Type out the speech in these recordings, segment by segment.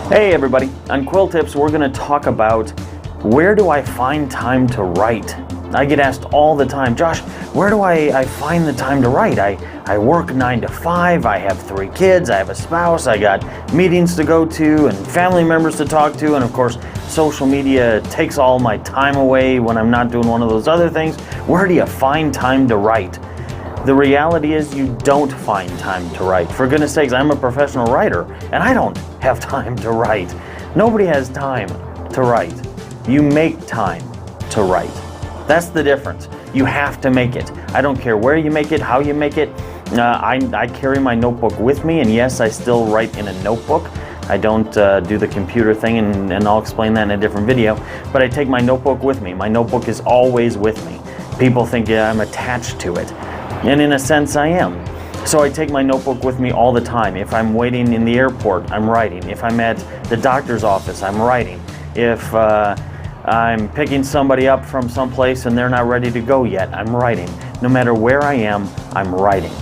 Hey everybody, on Quill Tips we're going to talk about where do I find time to write. I get asked all the time, Josh, where do I find the time to write? I work 9 to 5, I have 3 kids, I have a spouse, I got meetings to go to and family members to talk to, and of course social media takes all my time away when I'm not doing one of those other things. Where do you find time to write? The reality is you don't find time to write. For goodness sakes, I'm a professional writer and I don't have time to write. Nobody has time to write. You make time to write. That's the difference. You have to make it. I don't care where you make it, how you make it. I carry my notebook with me, and yes, I still write in a notebook. I don't do the computer thing, and I'll explain that in a different video, but I take my notebook with me. My notebook is always with me. People think I'm attached to it. And in a sense, I am. So I take my notebook with me all the time. If I'm waiting in the airport, I'm writing. If I'm at the doctor's office, I'm writing. If I'm picking somebody up from someplace and they're not ready to go yet, I'm writing. No matter where I am, I'm writing.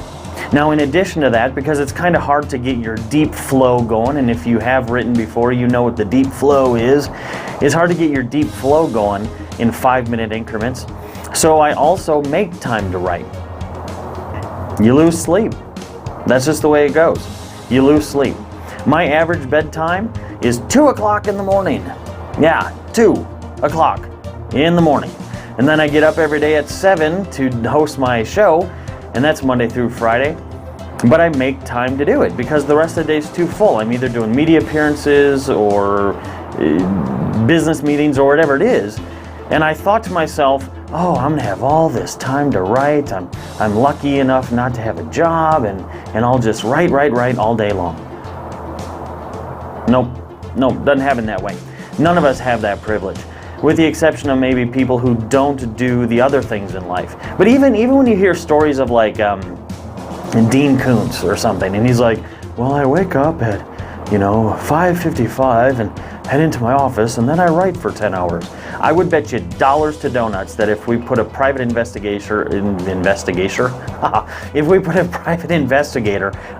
Now, in addition to that, because it's kind of hard to get your deep flow going, and if you have written before, you know what the deep flow is. It's hard to get your deep flow going in 5-minute increments. So I also make time to write. You lose sleep. That's just the way it goes. You lose sleep. My average bedtime is 2 o'clock in the morning. Yeah, 2 o'clock in the morning. And then I get up every day at 7 to host my show, and that's Monday through Friday. But I make time to do it because the rest of the day is too full. I'm either doing media appearances or business meetings or whatever it is. And I thought to myself, oh, I'm gonna have all this time to write. I'm lucky enough not to have a job, and I'll just write all day long. Nope, doesn't happen that way. None of us have that privilege, with the exception of maybe people who don't do the other things in life. But even when you hear stories of like Dean Koontz or something, and he's like, well, I wake up at 5:55 and head into my office, and then I write for 10 hours. I would bet you dollars to donuts that if we put a private investigator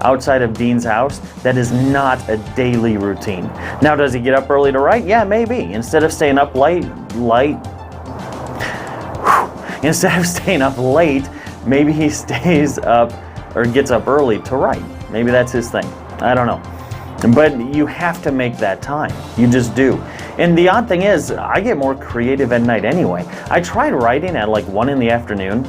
outside of Dean's house, that is not a daily routine. Now, does he get up early to write? Yeah, maybe. Instead of staying up late, maybe he stays up or gets up early to write. Maybe that's his thing. I don't know. But you have to make that time. You just do. And the odd thing is, I get more creative at night anyway. I tried writing at like 1 in the afternoon.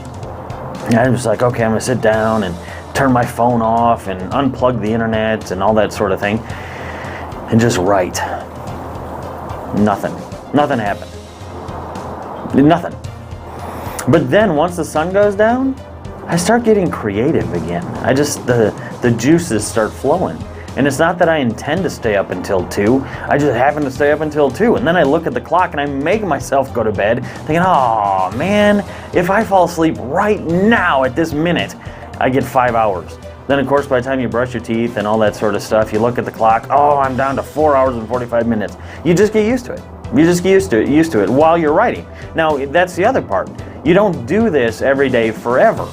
And I was like, okay, I'm gonna sit down and turn my phone off and unplug the internet and all that sort of thing. And just write. Nothing happened. Nothing. But then once the sun goes down, I start getting creative again. The juices start flowing. And it's not that I intend to stay up until 2, I just happen to stay up until 2. And then I look at the clock and I make myself go to bed thinking, oh man, if I fall asleep right now at this minute, I get 5 hours. Then of course by the time you brush your teeth and all that sort of stuff, you look at the clock, oh, I'm down to 4 hours and 45 minutes. You just get used to it. You just get used to it while you're writing. Now, that's the other part. You don't do this every day forever.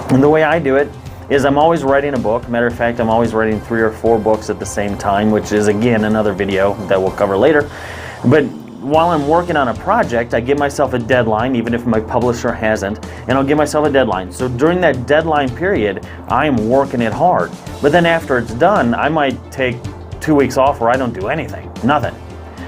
And the way I do it is I'm always writing a book. Matter of fact, I'm always writing 3 or 4 books at the same time, which is again another video that we'll cover later. But while I'm working on a project, I give myself a deadline, even if my publisher hasn't, and I'll give myself a deadline. So during that deadline period, I am working it hard. But then after it's done, I might take 2 weeks off where I don't do anything, nothing.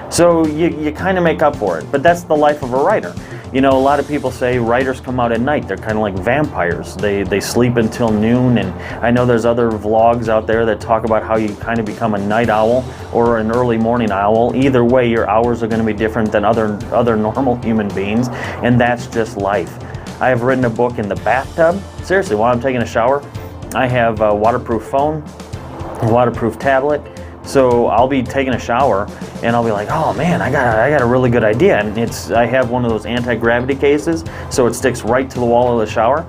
So you kind of make up for it, but that's the life of a writer. A lot of people say writers come out at night. They're kind of like vampires. They sleep until noon, and I know there's other vlogs out there that talk about how you kind of become a night owl or an early morning owl. Either way, your hours are going to be different than other normal human beings, and that's just life. I have written a book in the bathtub. Seriously, while I'm taking a shower, I have a waterproof phone, a waterproof tablet. So I'll be taking a shower and I'll be like, oh man, I got a really good idea. And I have one of those anti-gravity cases, so it sticks right to the wall of the shower.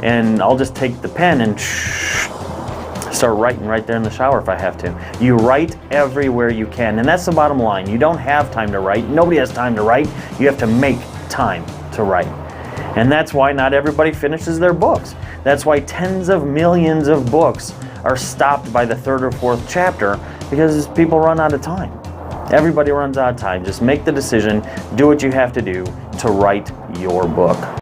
And I'll just take the pen and start writing right there in the shower if I have to. You write everywhere you can, and that's the bottom line. You don't have time to write. Nobody has time to write. You have to make time to write. And that's why not everybody finishes their books. That's why tens of millions of books are stopped by the 3rd or 4th chapter, because people run out of time. Everybody runs out of time. Just make the decision, do what you have to do to write your book.